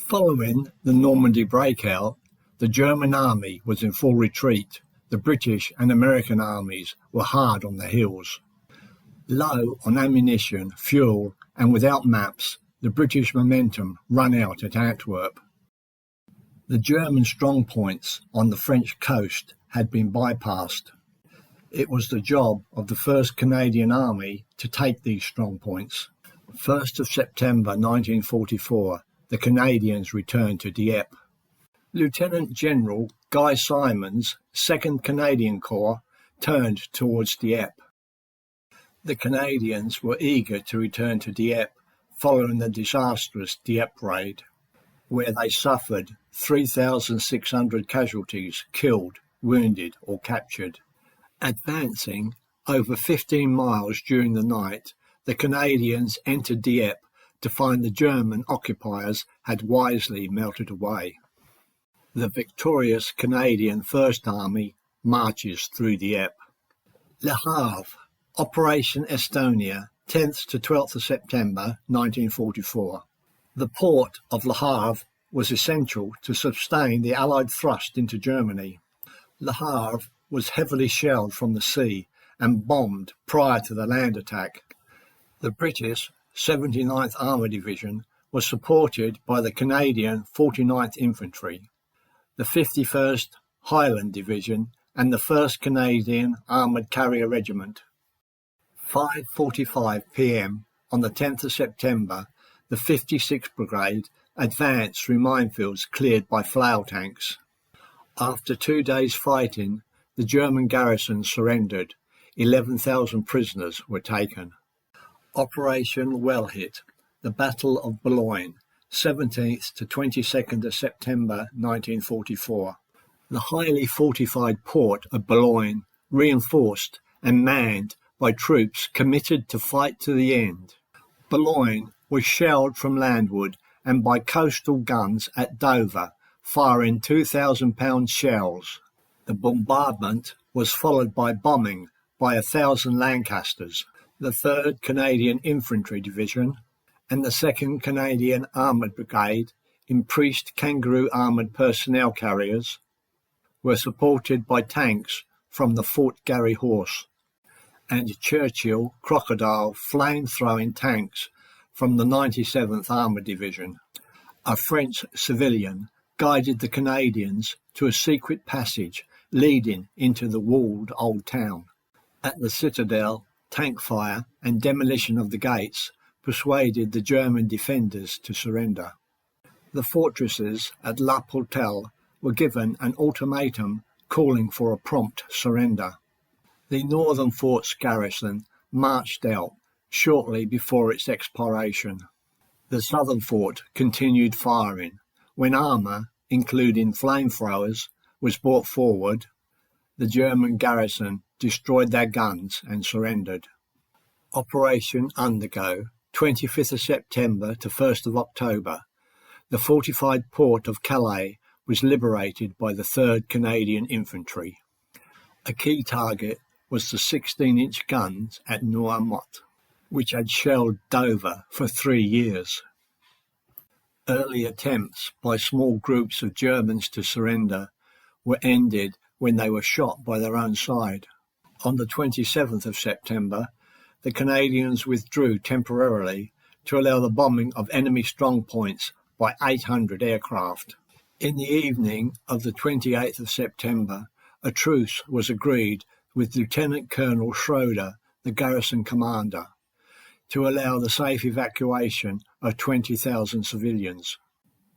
Following the Normandy breakout, the German army was in full retreat. The British and American armies were hard on the heels. Low on ammunition, fuel, and without maps, the British momentum ran out at Antwerp. The German strongpoints on the French coast had been bypassed. It was the job of the 1st Canadian Army to take these strongpoints. 1st of September 1944, the Canadians returned to Dieppe. Lieutenant General Guy Simon's 2nd Canadian Corps turned towards Dieppe. The Canadians were eager to return to Dieppe following the disastrous Dieppe raid, where they suffered 3,600 casualties killed, wounded or captured. Advancing over 15 miles during the night, the Canadians entered Dieppe to find the German occupiers had wisely melted away. The victorious Canadian First Army marches through Dieppe. Le Havre, Operation Estonia, 10th to 12th of September 1944. The port of Le Havre was essential to sustain the Allied thrust into Germany. Le Havre was heavily shelled from the sea and bombed prior to the land attack. The British 79th Armour Division was supported by the Canadian 49th Infantry, the 51st Highland Division and the 1st Canadian Armoured Carrier Regiment. 5:45 p.m. on the 10th of September, the 56th Brigade advanced through minefields cleared by flail tanks. After 2 days fighting, the German garrison surrendered. 11,000 prisoners were taken. Operation Wellhit, the Battle of Boulogne, 17th to 22nd of September 1944. The highly fortified port of Boulogne, reinforced and manned by troops committed to fight to the end. Boulogne was shelled from landward and by coastal guns at Dover, firing 2,000-pound shells. The bombardment was followed by bombing by 1,000 Lancasters, the 3rd Canadian Infantry Division, and the 2nd Canadian Armoured Brigade, increased Kangaroo armoured personnel carriers, were supported by tanks from the Fort Garry Horse, and Churchill Crocodile flame-throwing tanks from the 97th Armoured Division. A French civilian guided the Canadians to a secret passage leading into the walled old town. At the citadel, tank fire and demolition of the gates persuaded the German defenders to surrender. The fortresses at La Portelle were given an ultimatum calling for a prompt surrender. The northern fort's garrison marched out shortly before its expiration. The southern fort continued firing. When armour, including flamethrowers, was brought forward, the German garrison destroyed their guns and surrendered. Operation Undergo, 25th of September to 1st of October. The fortified port of Calais was liberated by the 3rd Canadian Infantry. A key target was the 16-inch guns at Normandy, which had shelled Dover for 3 years. Early attempts by small groups of Germans to surrender were ended when they were shot by their own side. On the 27th of September, the Canadians withdrew temporarily to allow the bombing of enemy strongpoints by 800 aircraft. In the evening of the 28th of September, a truce was agreed with Lieutenant Colonel Schroeder, the garrison commander, to allow the safe evacuation of 20,000 civilians.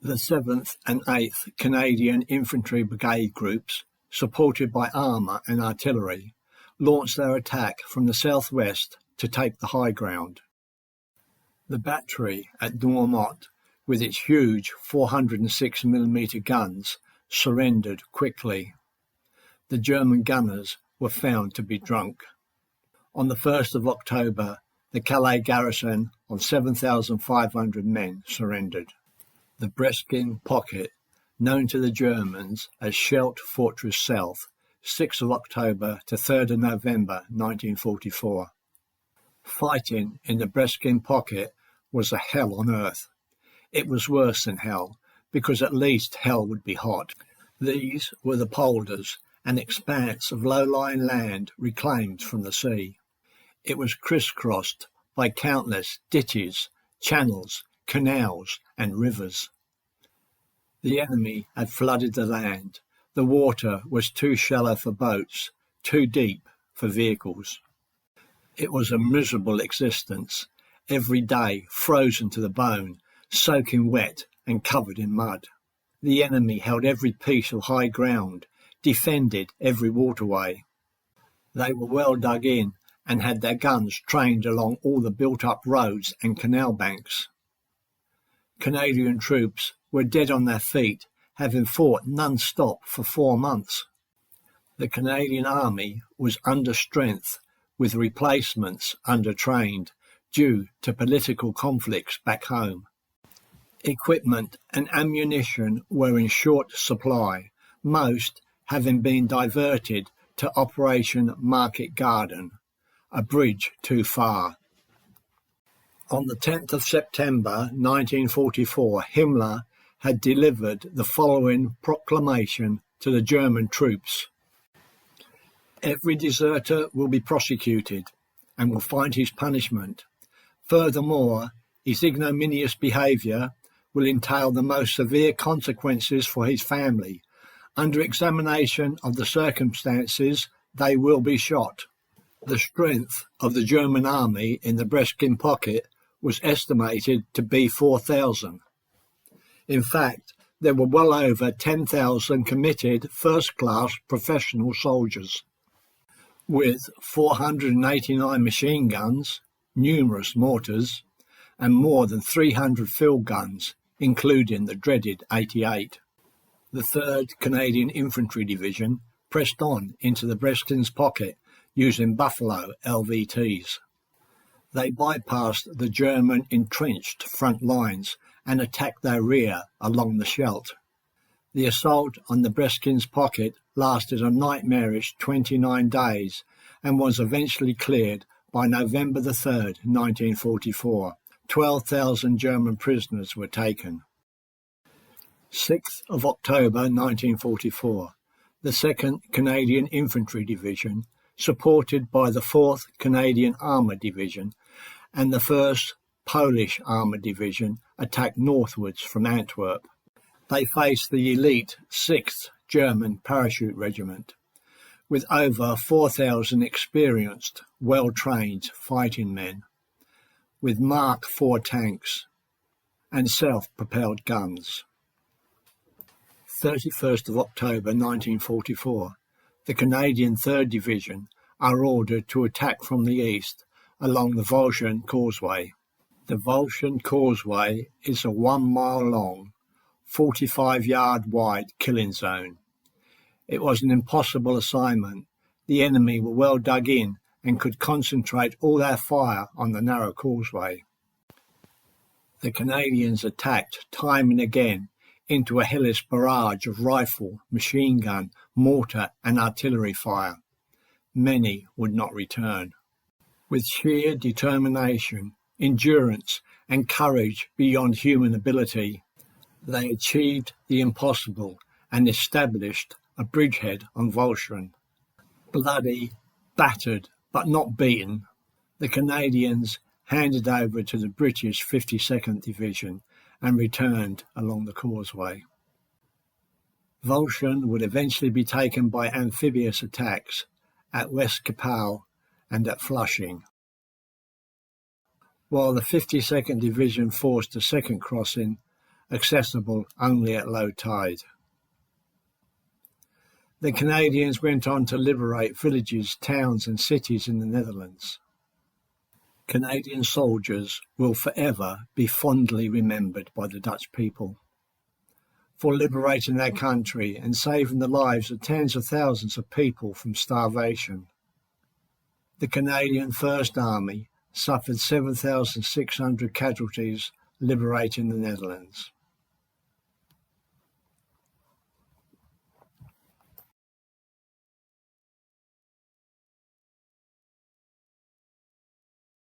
The 7th and 8th Canadian Infantry Brigade groups, supported by armour and artillery, launched their attack from the southwest to take the high ground. The battery at Normandy, with its huge 406mm guns, surrendered quickly. The German gunners were found to be drunk. On the 1st of October, the Calais garrison of 7,500 men surrendered. The Breskin Pocket, known to the Germans as Scheldt Fortress South, 6th of October to 3rd of November 1944. Fighting in the Breskin Pocket was a hell on earth. It was worse than hell, because at least hell would be hot. These were the polders, an expanse of low-lying land reclaimed from the sea. It was crisscrossed by countless ditches, channels, canals and rivers. The enemy had flooded the land. The water was too shallow for boats, too deep for vehicles. It was a miserable existence, every day frozen to the bone, soaking wet and covered in mud. The enemy held every piece of high ground, defended every waterway. They were well dug in and had their guns trained along all the built-up roads and canal banks. Canadian troops were dead on their feet, having fought non-stop for 4 months. The Canadian Army was under strength, with replacements under-trained due to political conflicts back home. Equipment and ammunition were in short supply, most having been diverted to Operation Market Garden, a bridge too far. On the 10th of September 1944, Himmler had delivered the following proclamation to the German troops. Every deserter will be prosecuted and will find his punishment. Furthermore, his ignominious behaviour will entail the most severe consequences for his family. Under examination of the circumstances, they will be shot. The strength of the German army in the Breskin Pocket was estimated to be 4,000. In fact, there were well over 10,000 committed first-class professional soldiers, with 489 machine guns, numerous mortars, and more than 300 field guns, including the dreaded 88. The 3rd Canadian Infantry Division pressed on into the Breskens Pocket using Buffalo LVTs. They bypassed the German entrenched front lines and attacked their rear along the Scheldt. The assault on the Breskens Pocket lasted a nightmarish 29 days and was eventually cleared by November 3rd, 1944. 12,000 German prisoners were taken. 6th of October 1944, the 2nd Canadian Infantry Division, supported by the 4th Canadian Armoured Division and the 1st Polish Armoured Division, attacked northwards from Antwerp. They faced the elite 6th German Parachute Regiment, with over 4,000 experienced, well-trained fighting men, with Mark IV tanks and self-propelled guns. 31st of October 1944, the Canadian 3rd Division are ordered to attack from the east along the Walcheren Causeway. The Walcheren Causeway is a 1-mile-long, 45-yard wide killing zone. It was an impossible assignment. The enemy were well dug in and could concentrate all their fire on the narrow causeway. The Canadians attacked time and again into a hellish barrage of rifle, machine gun, mortar and artillery fire. Many would not return. With sheer determination, endurance and courage beyond human ability, they achieved the impossible and established a bridgehead on Walcheren. Bloody, battered but not beaten, the Canadians handed over to the British 52nd Division and returned along the causeway. Walcheren would eventually be taken by amphibious attacks at West Capelle and at Flushing, while the 52nd Division forced a second crossing, accessible only at low tide. The Canadians went on to liberate villages, towns and cities in the Netherlands. Canadian soldiers will forever be fondly remembered by the Dutch people for liberating their country and saving the lives of tens of thousands of people from starvation. The Canadian First Army suffered 7,600 casualties liberating the Netherlands.